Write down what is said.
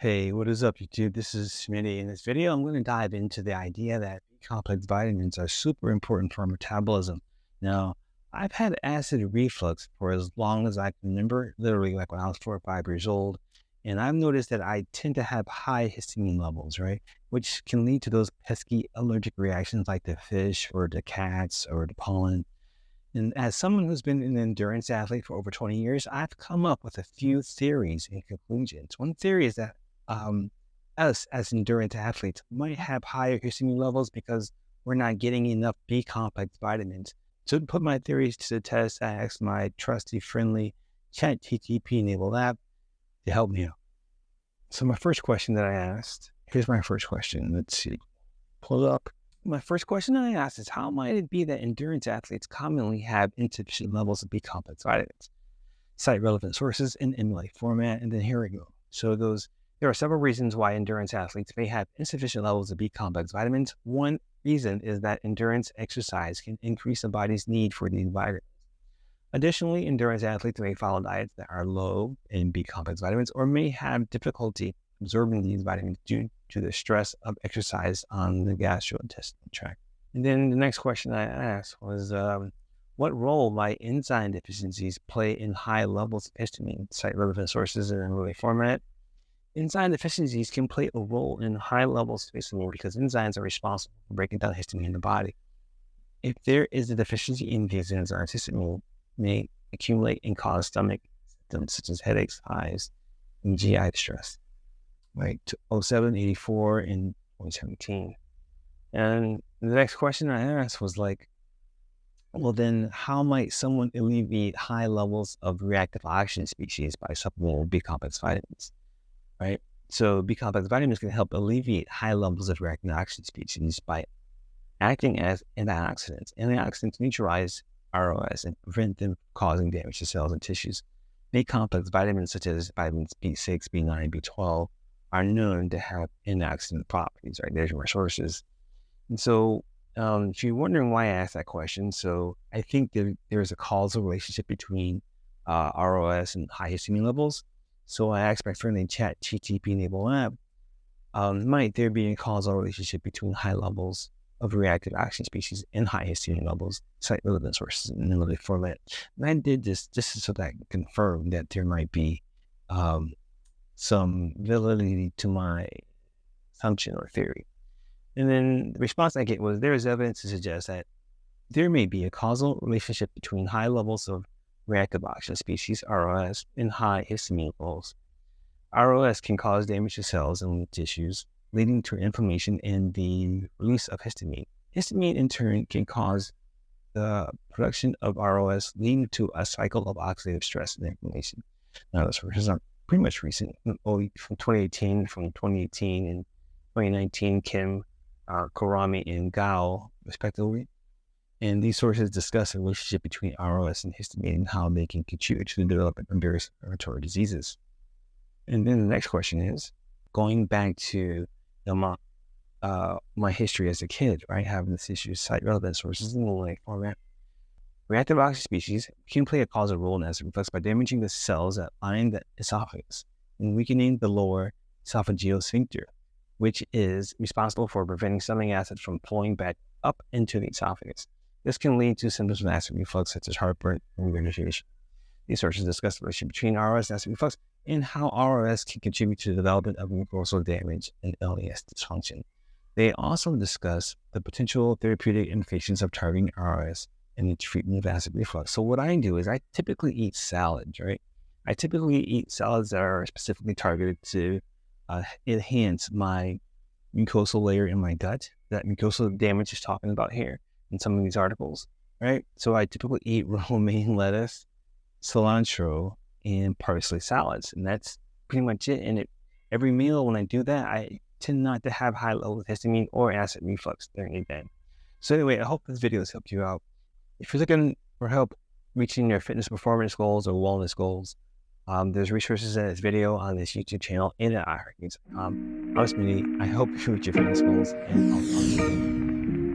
Hey, what is up, YouTube? This is Smitty. In this video, I'm going to dive into the idea that B-complex vitamins are super important for our metabolism. Now, I've had acid reflux for as long as I can remember, literally like when I was 4 or 5 years old. And I've noticed that I tend to have high histamine levels, right? Which can lead to those pesky allergic reactions like the fish or the cats or the pollen. And as someone who's been an endurance athlete for over 20 years, I've come up with a few theories and conclusions. One theory is that um, us as endurance athletes might have higher histamine levels because we're not getting enough B complex vitamins. To put my theories to the test, I asked my trusty, friendly ChatGPT enabled app to help me out. So my first question that I asked, here's my first question. Let's see, pull it up. My first question I asked is, how might it be that endurance athletes commonly have insufficient levels of B complex vitamins? Cite relevant sources in MLA format, and then here we go. So there are several reasons why endurance athletes may have insufficient levels of B complex vitamins. One reason is that endurance exercise can increase the body's need for these vitamins. Additionally, endurance athletes may follow diets that are low in B complex vitamins or may have difficulty absorbing these vitamins due to the stress of exercise on the gastrointestinal tract. And then the next question I asked was, what role might enzyme deficiencies play in high levels of histamine? Cite relevant sources in MLA format. Enzyme deficiencies can play a role in high levels of histamine because enzymes are responsible for breaking down histamine in the body. If there is a deficiency in these enzymes, histamine may accumulate and cause stomach symptoms such as headaches, hives, and GI distress. Right, to 07, 84, and 2017. And the next question I asked was like, well, then how might someone alleviate high levels of reactive oxygen species by supplementing B complex vitamins? Right? So B complex vitamins can help alleviate high levels of reactive oxygen species by acting as antioxidants. Antioxidants neutralize ROS and prevent them causing damage to cells and tissues. B complex vitamins such as vitamins B6, B9, B12 are known to have antioxidant properties, right? There's more sources. And so if you're wondering why I asked that question, so I think there's a causal relationship between ROS and high histamine levels. So I asked my friendly ChatGPT enabled app, might there be a causal relationship between high levels of reactive oxygen species and high histamine levels? Cite relevant sources in the format. And I did this just so that I can confirm that there might be some validity to my assumption or theory. And then the response I get was, there is evidence to suggest that there may be a causal relationship between high levels of reactive oxygen species, ROS, and high histamine levels. ROS can cause damage to cells and tissues, leading to inflammation and the release of histamine. Histamine, in turn, can cause the production of ROS, leading to a cycle of oxidative stress and inflammation. Now, those sources are pretty much recent, from 2018, and 2019, Kim, Karami, and Gao, respectively. And these sources discuss the relationship between ROS and histamine and how they can contribute to the development of various inflammatory diseases. And then the next question is, going back to my history as a kid, right, having this issue, cite relevant sources in the format. Reactive oxygen species can play a causal role in acid reflux by damaging the cells that line the esophagus and weakening the lower esophageal sphincter, which is responsible for preventing stomach acid from flowing back up into the esophagus. This can lead to symptoms of acid reflux such as heartburn and regurgitation. These sources discuss the relationship between ROS and acid reflux and how ROS can contribute to the development of mucosal damage and LES dysfunction. They also discuss the potential therapeutic implications of targeting ROS in the treatment of acid reflux. So what I do is I typically eat salads, right? I typically eat salads that are specifically targeted to enhance my mucosal layer in my gut, that mucosal damage is talking about here in some of these articles, right? So I typically eat romaine lettuce, cilantro, and parsley salads, and that's pretty much it. And every meal when I do that, I tend not to have high levels of histamine or acid reflux during the day. So anyway, I hope this video has helped you out. If you're looking for help reaching your fitness performance goals or wellness goals, there's resources in this video on this YouTube channel and at iHeartMedia. I hope you reach your fitness goals, and I'll talk to you again.